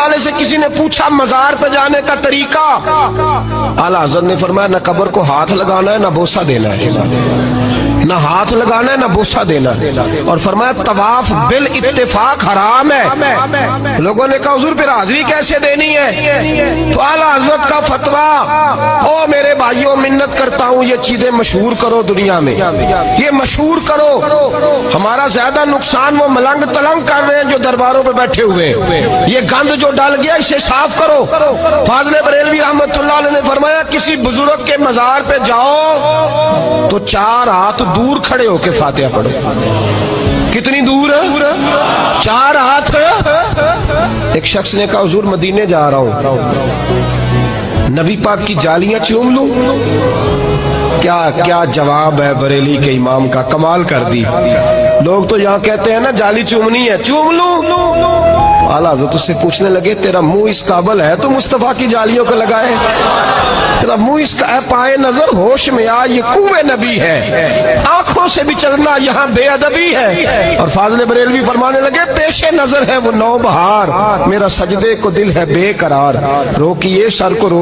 वाले से किसी ने पूछा मजार पे जाने का तरीका, आला हज़रत ने फरमाया न कब्र को हाथ लगाना है, न बोसा देना है, ना हाथ लगाना है ना बोसा देना, और फरमाया तवाफ बिल इत्तेफाक हराम है। लोगों ने कहा हुजूर फिर हाजिरी कैसे देनी है? तो आला हज़रत का फतवा, ओ मेरे भाइयों मिन्नत करता हूँ ये चीजें मशहूर करो दुनिया में, ये मशहूर करो। हमारा ज्यादा नुकसान वो मलंग तलंग कर रहे हैं जो दरबारों पे बैठे हुए, ये गंद जो डल गया इसे साफ करो। फाज़िल बरेलवी रहमतुल्लाह अलैह ने फरमाया किसी बुजुर्ग के मजार पे जाओ तो 4 हाथ दूर खड़े होके फातिहा पढ़ो। कितनी दूर है? 4 हाथ। एक शख्स ने कहा हुजूर मदीने जा रहा हूं, नबी पाक की जालियां चूम लूं? क्या क्या जवाब है बरेली के इमाम का, कमाल कर दी। लोग तो यहाँ कहते हैं ना जाली चूमनी है, चूम लूं? आला हज़रत उससे पूछने लगे तेरा मुंह इस काबल है तो मुस्तफा की जालियों को लगाए? तेरा मुंह इसका पाए नजर होश में आ, ये कुए नबी है, आंखों से भी चलना यहाँ बेअदबी है। और फाज़िल बरेलवी फरमाने लगे पेशे नजर है वो नौबहार, मेरा सजदे को दिल है बेकरार, रोकिए सर को रोक